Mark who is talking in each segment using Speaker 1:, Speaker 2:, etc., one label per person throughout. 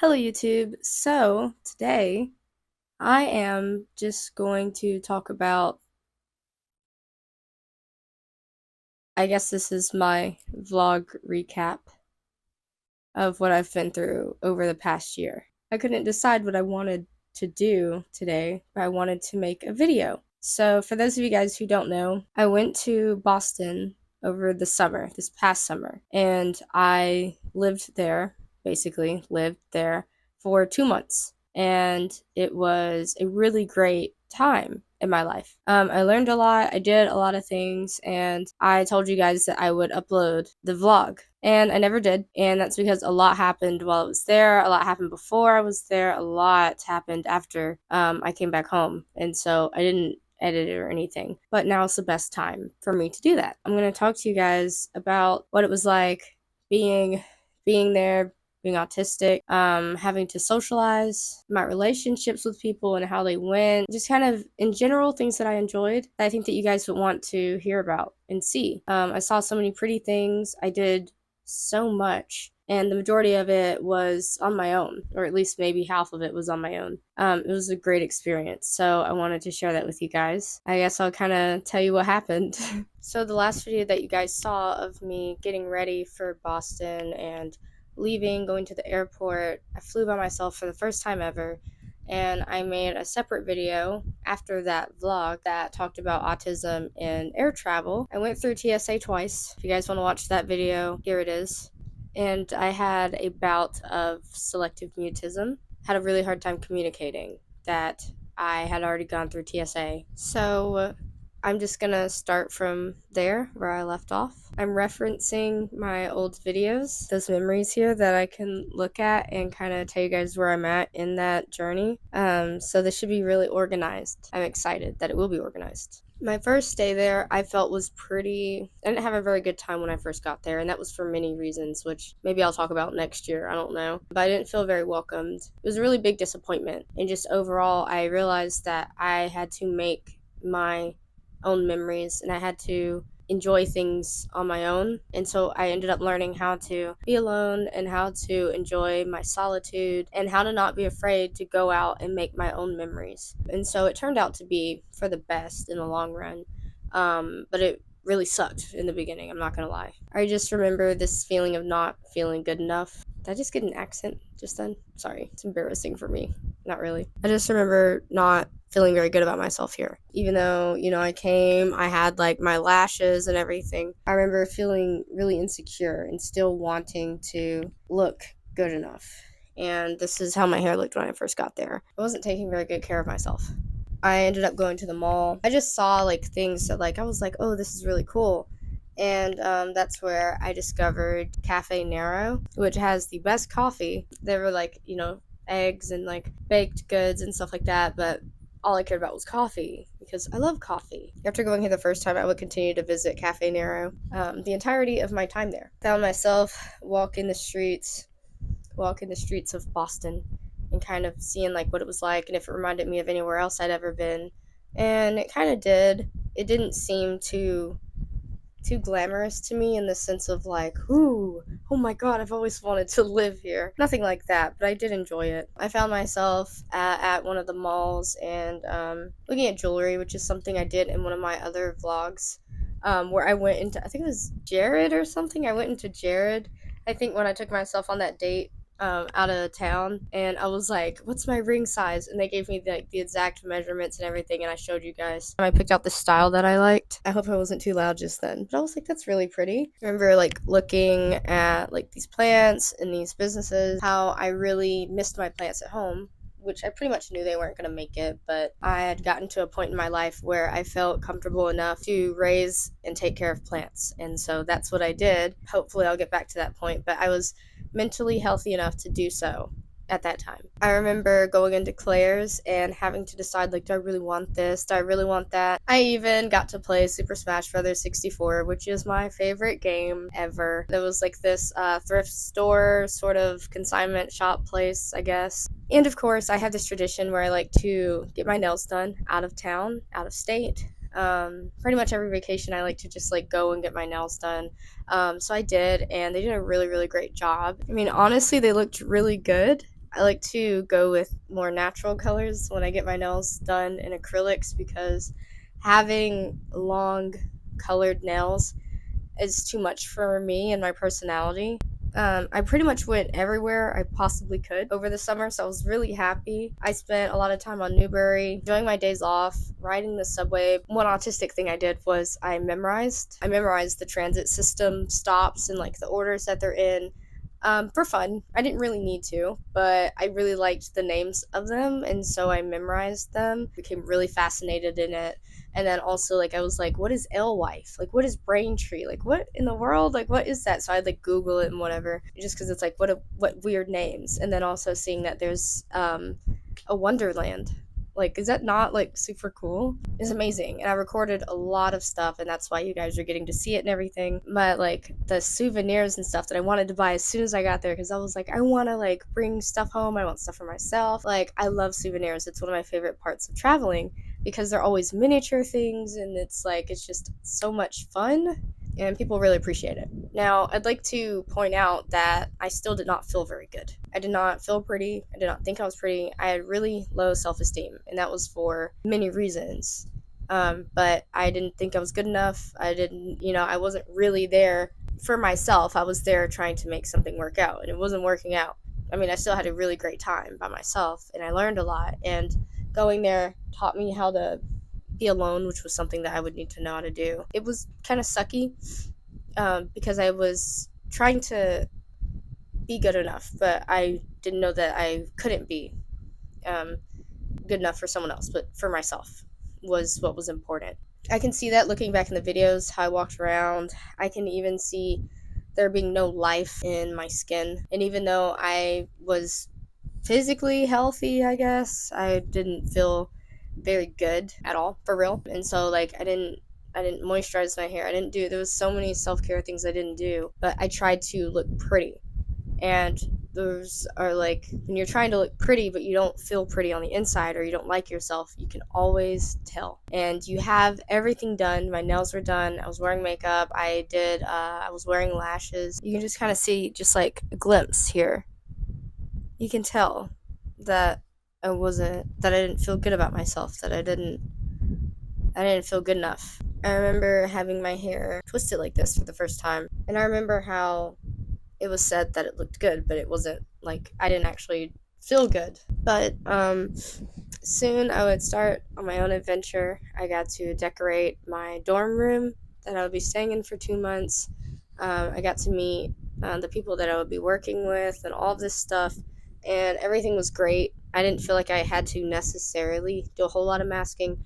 Speaker 1: Hello YouTube. So today I am just going to talk about, I guess this is my vlog recap of what I've been through over the past year. I couldn't decide what I wanted to do today, but I wanted to make a video. So for those of you guys who don't know, I went to Boston over the summer, this past summer, and I basically lived there for 2 months. And it was a really great time in my life. I learned a lot, I did a lot of things, and I told you guys that I would upload the vlog. And I never did, and that's because a lot happened while I was there, a lot happened before I was there, a lot happened after I came back home, and so I didn't edit it or anything. But now it's the best time for me to do that. I'm going to talk to you guys about what it was like being there, being autistic, having to socialize, my relationships with people and how they went, just kind of in general things that I enjoyed that I think that you guys would want to hear about and see. I saw so many pretty things. I did so much, and the majority of it was on my own, or at least maybe half of it was on my own. It was a great experience, so I wanted to share that with you guys. I guess I'll kind of tell you what happened. So the last video that you guys saw of me getting ready for Boston and leaving, going to the airport, I flew by myself for the first time ever, and I made a separate video after that vlog that talked about autism and air travel. I went through TSA twice. If you guys want to watch that video, here it is. And I had a bout of selective mutism. Had a really hard time communicating that I had already gone through TSA. So I'm just gonna start from there where I left off. I'm referencing my old videos, those memories here that I can look at and kind of tell you guys where I'm at in that journey. So this should be really organized. I'm excited that it will be organized. My first day there, I felt was I didn't have a very good time when I first got there, and that was for many reasons, which maybe I'll talk about next year, I don't know. But I didn't feel very welcomed. It was a really big disappointment, and just overall, I realized that I had to make my own memories and I had to enjoy things on my own. And so I ended up learning how to be alone and how to enjoy my solitude and how to not be afraid to go out and make my own memories. And so it turned out to be for the best in the long run. But it really sucked in the beginning, I'm not gonna lie. I just remember this feeling of not feeling good enough. Did I just get an accent just then? Sorry, it's embarrassing for me. Not really. I just remember not feeling very good about myself here. Even though, I had like my lashes and everything. I remember feeling really insecure and still wanting to look good enough. And this is how my hair looked when I first got there. I wasn't taking very good care of myself. I ended up going to the mall. I just saw like things that I was like, oh, this is really cool. And that's where I discovered Cafe Nero, which has the best coffee. There were eggs and baked goods and stuff like that, but all I cared about was coffee because I love coffee. After going here the first time, I would continue to visit Cafe Nero the entirety of my time there. Found myself walking the streets of Boston and kind of seeing what it was like and if it reminded me of anywhere else I'd ever been. And it kind of did. It didn't seem too glamorous to me in the sense of ooh, oh my god, I've always wanted to live here. Nothing like that, but I did enjoy it. I found myself at one of the malls and looking at jewelry, which is something I did in one of my other vlogs, where I went into, I think it was Jared or something. I went into Jared, I think, when I took myself on that date out of town, and I was like, what's my ring size? And they gave me the exact measurements and everything, and I showed you guys. I picked out the style that I liked. I hope I wasn't too loud just then, but I was like, that's really pretty. I remember looking at these plants and these businesses, how I really missed my plants at home, which I pretty much knew they weren't going to make it, but I had gotten to a point in my life where I felt comfortable enough to raise and take care of plants, and so that's what I did. Hopefully I'll get back to that point, but I was mentally healthy enough to do so at that time. I remember going into Claire's and having to decide, do I really want this? Do I really want that? I even got to play Super Smash Bros. 64, which is my favorite game ever. There was this thrift store, sort of consignment shop place, I guess. And of course, I have this tradition where I like to get my nails done out of town, out of state. Pretty much every vacation I like to just go and get my nails done. So I did, and they did a really, really great job. I mean, honestly, they looked really good. I like to go with more natural colors when I get my nails done in acrylics because having long colored nails is too much for me and my personality. I pretty much went everywhere I possibly could over the summer, so I was really happy. I spent a lot of time on Newbury, enjoying my days off, riding the subway. One autistic thing I did was I memorized. I memorized the transit system stops and like the orders that they're in. For fun. I didn't really need to, but I really liked the names of them, and so I memorized them. Became really fascinated in it. And then also, like, I was like, what is alewife? Like, what is Braintree? Like, what in the world? Like, what is that? So I'd like Google it and whatever, just because it's like, what weird names. And then also seeing that there's a Wonderland. Like, is that not like super cool? It's amazing. And I recorded a lot of stuff, and that's why you guys are getting to see it and everything. But like the souvenirs and stuff that I wanted to buy as soon as I got there, because I was like, I want to like bring stuff home. I want stuff for myself. Like, I love souvenirs. It's one of my favorite parts of traveling because they're always miniature things, and it's like, it's just so much fun and people really appreciate it. Now, I'd like to point out that I still did not feel very good. I did not feel pretty. I did not think I was pretty. I had really low self-esteem, and that was for many reasons. But I didn't think I was good enough. I didn't, I wasn't really there for myself. I was there trying to make something work out, and it wasn't working out. I mean, I still had a really great time by myself, and I learned a lot, and going there taught me how to be alone, which was something that I would need to know how to do. It was kind of sucky because I was trying to be good enough, but I didn't know that I couldn't be um, good enough for someone else, but for myself was what was important. I can see that looking back in the videos, how I walked around. I can even see there being no life in my skin. And even though I was physically healthy, I guess, I didn't feel very good at all, for real. And so like I didn't moisturize my hair. There was so many self-care things I didn't do, but I tried to look pretty. And those are like, when you're trying to look pretty but you don't feel pretty on the inside, or you don't like yourself, you can always tell. And you have everything done. My nails were done, I was wearing makeup, I was wearing lashes. You can just kind of see just like a glimpse here. You can tell that I didn't feel good about myself, that I didn't feel good enough. I remember having my hair twisted like this for the first time, and I remember how it was said that it looked good, but it wasn't. Like, I didn't actually feel good. But soon I would start on my own adventure. I got to decorate my dorm room that I would be staying in for 2 months. I got to meet the people that I would be working with and all this stuff, and everything was great. I didn't feel like I had to necessarily do a whole lot of masking.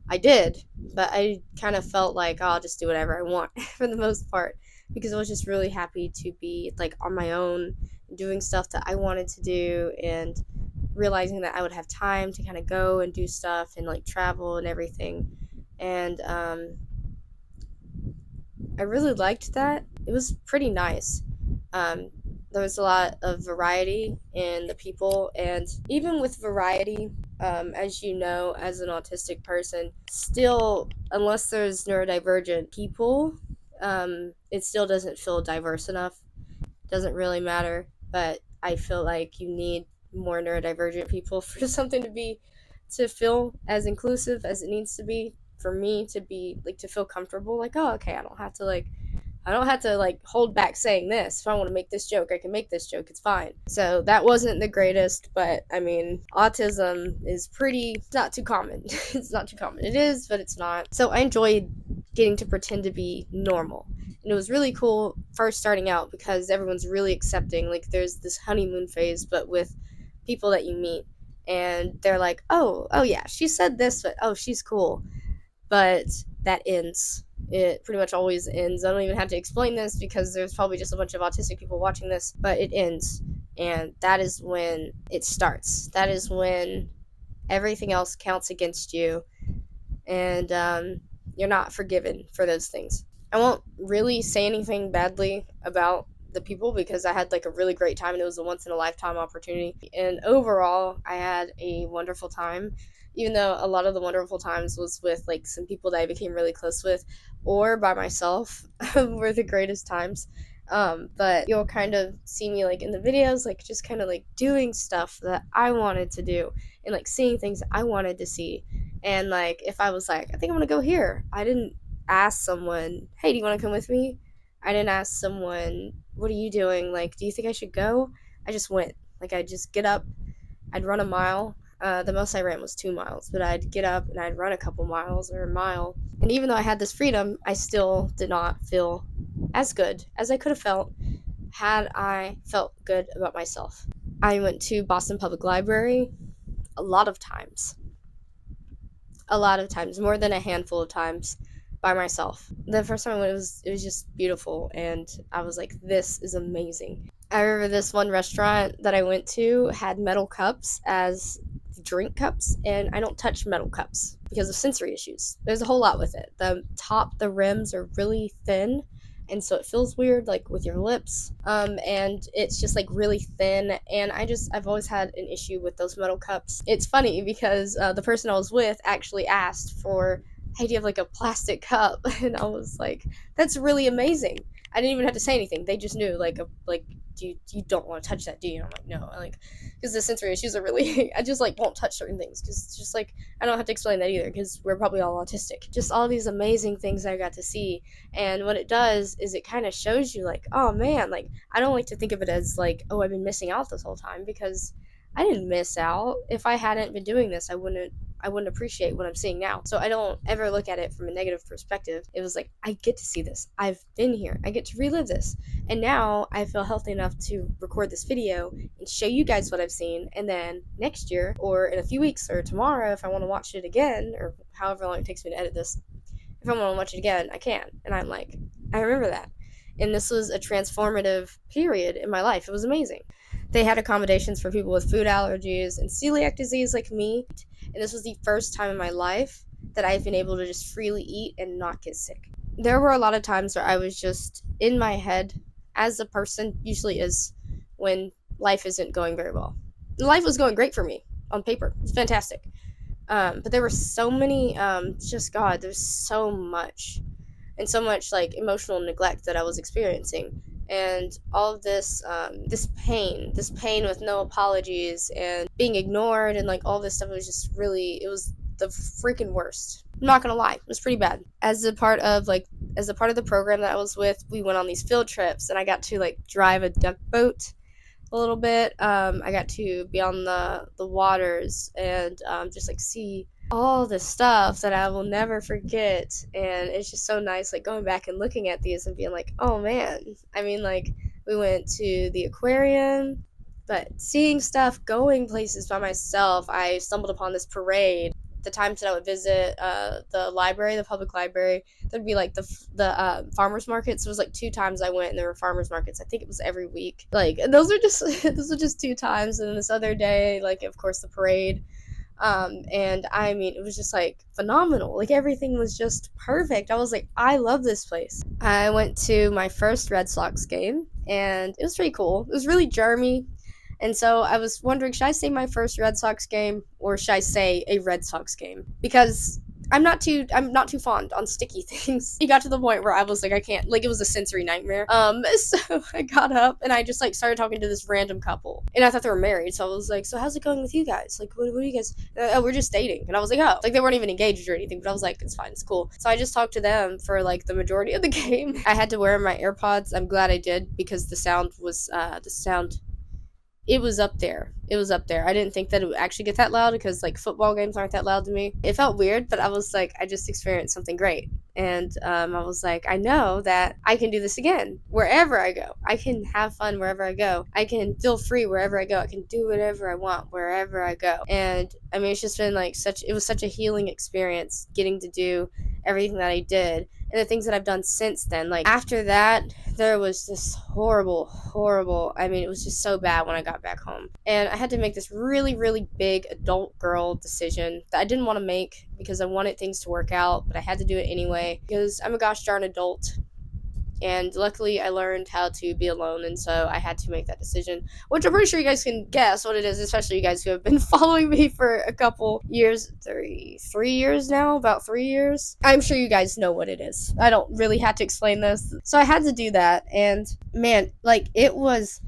Speaker 1: I did, but I kind of felt like, oh, I'll just do whatever I want for the most part, because I was just really happy to be like on my own, doing stuff that I wanted to do, and realizing that I would have time to kind of go and do stuff and like travel and everything. And I really liked that. It was pretty nice. Um, there was a lot of variety in the people, and even with variety, as you know, as an autistic person, still, unless there's neurodivergent people, it still doesn't feel diverse enough. Doesn't really matter, but I feel like you need more neurodivergent people for something to feel as inclusive as it needs to be, for me to be like, to feel comfortable, like, oh, okay, I don't have to like hold back saying this. If I want to make this joke, I can make this joke. It's fine. So that wasn't the greatest, but I mean, autism is it's not too common. It's not too common. It is, but it's not. So I enjoyed getting to pretend to be normal. And it was really cool first starting out because everyone's really accepting. Like, there's this honeymoon phase, but with people that you meet. And they're like, oh yeah, she said this, but oh, she's cool. But that ends. It pretty much always ends. I don't even have to explain this because there's probably just a bunch of autistic people watching this, but it ends. And that is when it starts. That is when everything else counts against you, and you're not forgiven for those things. I won't really say anything badly about the people because I had like a really great time, and it was a once in a lifetime opportunity. And overall, I had a wonderful time, even though a lot of the wonderful times was with like some people that I became really close with, or by myself, were the greatest times. But you'll kind of see me like in the videos, like just kind of like doing stuff that I wanted to do and like seeing things that I wanted to see. And like if I was like, I think I'm gonna go here, I didn't ask someone, hey, do you want to come with me? I didn't ask someone, what are you doing? Like, do you think I should go? I just went. Like, I'd just get up, I'd run a mile. The most I ran was 2 miles, but I'd get up and I'd run a couple miles or a mile. And even though I had this freedom, I still did not feel as good as I could have felt had I felt good about myself. I went to Boston Public Library a lot of times. A lot of times, more than a handful of times by myself. The first time I went, it was just beautiful, and I was like, this is amazing. I remember this one restaurant that I went to had metal cups as drink cups, and I don't touch metal cups because of sensory issues. There's a whole lot with it. The rims are really thin, and so it feels weird like with your lips, and it's just like really thin, and I've always had an issue with those metal cups. It's funny because the person I was with actually asked for, hey, do you have like a plastic cup? And I was like, that's really amazing. I didn't even have to say anything. They just knew, like, you don't want to touch that, do you? And I'm like, no. I like, because the sensory issues are really, I just like won't touch certain things because it's just like, I don't have to explain that either because we're probably all autistic. Just all these amazing things I got to see. And what it does is it kind of shows you like, oh man, like, I don't like to think of it as like, oh, I've been missing out this whole time, because I didn't miss out. If I hadn't been doing this, I wouldn't appreciate what I'm seeing now. So I don't ever look at it from a negative perspective. It was like, I get to see this. I've been here. I get to relive this. And now I feel healthy enough to record this video and show you guys what I've seen. And then next year, or in a few weeks, or tomorrow, if I want to watch it again, or however long it takes me to edit this, if I want to watch it again, I can. And I'm like, I remember that. And this was a transformative period in my life. It was amazing. They had accommodations for people with food allergies and celiac disease like me. And this was the first time in my life that I've been able to just freely eat and not get sick. There were a lot of times where I was just in my head, as a person usually is when life isn't going very well. Life was going great for me on paper. It's fantastic. But there were so many, there's so much. And so much like emotional neglect that I was experiencing. And all of this pain with no apologies and being ignored and like all this stuff, was just really, it was the freaking worst. I'm not gonna lie, it was pretty bad. As a part of the program that I was with, we went on these field trips, and I got to like drive a duck boat a little bit. I got to be on the waters and just like see all the stuff that I will never forget. And it's just so nice, like going back and looking at these and being like, oh man. I mean, like, we went to the aquarium, but seeing stuff, going places by myself, I stumbled upon this parade. The times that I would visit the library, the public library, there'd be like the farmers markets. It was like 2 times I went, and there were farmers markets. I think it was every week. Like, those are just those are just 2 times. And then this other day, like, of course, the parade. And I mean, it was just like phenomenal. Like, everything was just perfect. I was like, I love this place. I went to my first Red Sox game, and it was pretty cool. It was really germy. And so I was wondering, should I say my first Red Sox game, or should I say a Red Sox game? Because I'm not too fond on sticky things. It got to the point where I was like, I can't, like, it was a sensory nightmare. So I got up and I just like started talking to this random couple, and I thought they were married. So I was like, so how's it going with you guys? Like, what are you guys? Oh, we're just dating. And I was like, oh, like, they weren't even engaged or anything, but I was like, it's fine, it's cool. So I just talked to them for like the majority of the game. I had to wear my AirPods. I'm glad I did, because the sound it was up there. It was up there. I didn't think that it would actually get that loud, because like football games aren't that loud to me. It felt weird, but I was like, I just experienced something great. And I was like, I know that I can do this again wherever I go. I can have fun wherever I go. I can feel free wherever I go. I can do whatever I want wherever I go. And I mean, it's just been like it was such a healing experience getting to do everything that I did, and the things that I've done since then. Like, after that, there was this horrible, I mean, it was just so bad when I got back home. And I had to make this really, really big adult girl decision that I didn't want to make, because I wanted things to work out, but I had to do it anyway, because I'm a gosh darn adult. And luckily, I learned how to be alone, and so I had to make that decision, which I'm pretty sure you guys can guess what it is, especially you guys who have been following me for a couple years, 3 years now, about 3 years. I'm sure you guys know what it is. I don't really have to explain this. So I had to do that, and man, like it was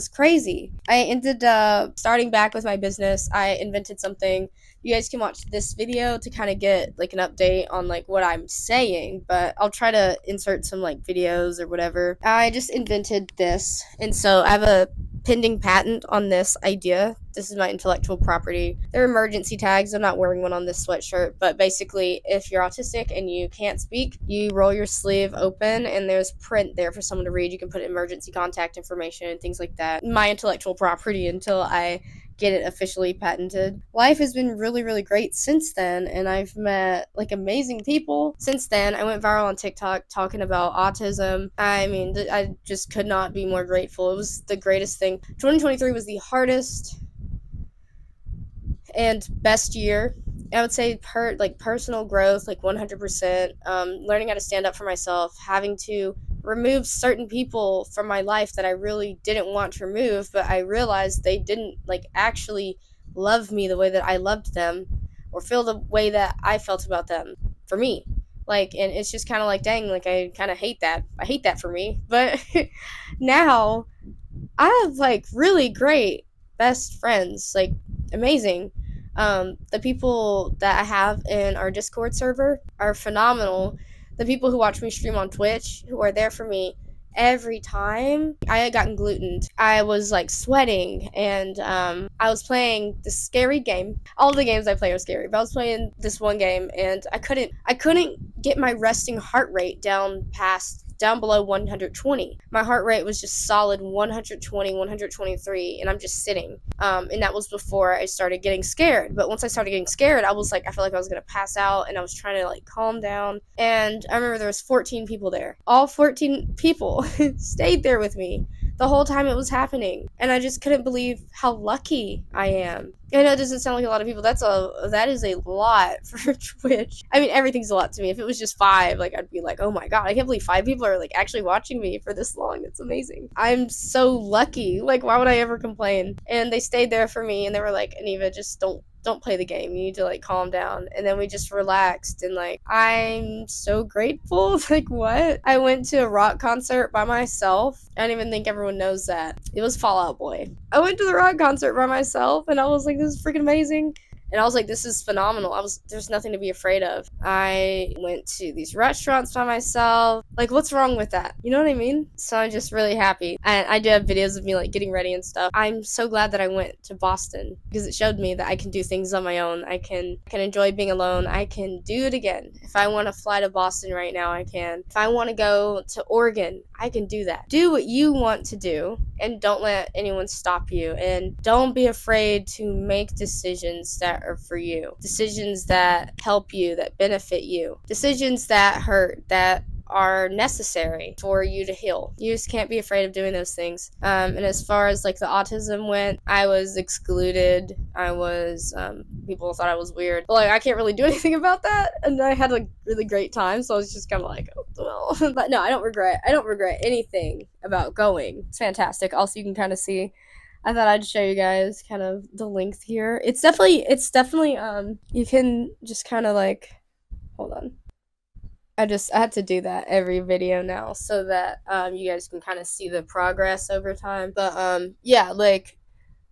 Speaker 1: crazy. I ended up starting back with my business. I invented something. You guys can watch this video to kind of get like an update on like what I'm saying, but I'll try to insert some like videos or whatever. I just invented this, and so I have a pending patent on this idea. This is my intellectual property. They're emergency tags. I'm not wearing one on this sweatshirt, but basically, if you're autistic and you can't speak, you roll your sleeve open and there's print there for someone to read. You can put emergency contact information and things like that. My intellectual property until I get it officially patented. Life has been really, really great since then, and I've met like amazing people since then. I went viral on TikTok talking about autism. I mean, I just could not be more grateful. It was the greatest thing. 2023 was the hardest and best year. I would say personal growth, like 100%. Learning how to stand up for myself, having to remove certain people from my life that I really didn't want to remove, but I realized they didn't like actually love me the way that I loved them or feel the way that I felt about them for me. Like, and it's just kind of like, dang, like I kind of hate that. I hate that for me. But now I have like really great best friends, like amazing. The people that I have in our Discord server are phenomenal. The people who watch me stream on Twitch, who are there for me every time. I had gotten gluten. I was like sweating, and I was playing this scary game. All the games I play are scary, but I was playing this one game, and I couldn't get my resting heart rate down below 120. My heart rate was just solid 120, 123, and I'm just sitting. And that was before I started getting scared. But once I started getting scared, I was like, I felt like I was gonna pass out, and I was trying to like calm down. And I remember there was 14 people there. All 14 people stayed there with me the whole time it was happening, and I just couldn't believe how lucky I am. I know it doesn't sound like a lot of people. That is a lot for Twitch. I mean, everything's a lot to me. If it was just 5, like I'd be like, oh my god, I can't believe 5 people are like actually watching me for this long. It's amazing. I'm so lucky. Like, why would I ever complain? And they stayed there for me, and they were like, Aneva, just don't play the game. You need to like calm down. And then we just relaxed, and like I'm so grateful. Like, what? I went to a rock concert by myself. I don't even think everyone knows that. It was Fall Out Boy. I went to the rock concert by myself, and I was like, this is freaking amazing. And I was like, this is phenomenal. There's nothing to be afraid of. I went to these restaurants by myself. Like, what's wrong with that? You know what I mean? So I'm just really happy. And I do have videos of me like getting ready and stuff. I'm so glad that I went to Boston because it showed me that I can do things on my own. I can enjoy being alone. I can do it again. If I want to fly to Boston right now, I can. If I want to go to Oregon, I can do that. Do what you want to do, and don't let anyone stop you. And don't be afraid to make decisions that are for you. Decisions that help you, that benefit you. Decisions that hurt, that are necessary for you to heal. You just can't be afraid of doing those things. And as far as like the autism went, I was excluded. People thought I was weird. But like, I can't really do anything about that. And I had a really great time, so I was just kind of like, oh, well. But no, I don't regret anything about going. It's fantastic. Also, you can kind of see, I thought I'd show you guys kind of the length here. It's definitely, you can just kind of like, hold on. I had to do that every video now so that you guys can kind of see the progress over time. But yeah, like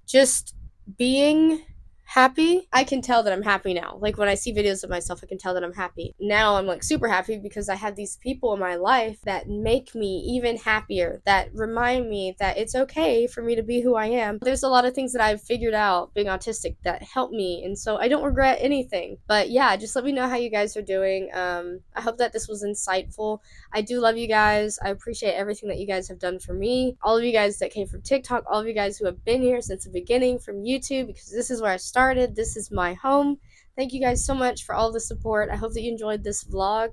Speaker 1: just being happy, I can tell that I'm happy now. Like when I see videos of myself, I can tell that I'm happy. Now I'm like super happy because I have these people in my life that make me even happier, that remind me that it's okay for me to be who I am. There's a lot of things that I've figured out being autistic that help me, and so I don't regret anything. But yeah, just let me know how you guys are doing. I hope that this was insightful. I do love you guys. I appreciate everything that you guys have done for me. All of you guys that came from TikTok, all of you guys who have been here since the beginning from YouTube, because this is where I started. This is my home. Thank you guys so much for all the support. I hope that you enjoyed this vlog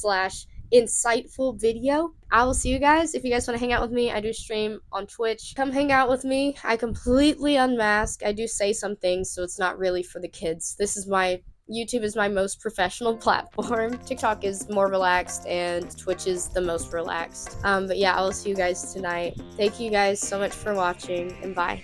Speaker 1: / insightful video. I will see you guys. If you guys want to hang out with me, I do stream on Twitch. Come hang out with me. I completely unmask. I do say some things, so it's not really for the kids. This is my YouTube is my most professional platform. TikTok is more relaxed, and Twitch is the most relaxed. But yeah, I'll see you guys tonight. Thank you guys so much for watching, and bye.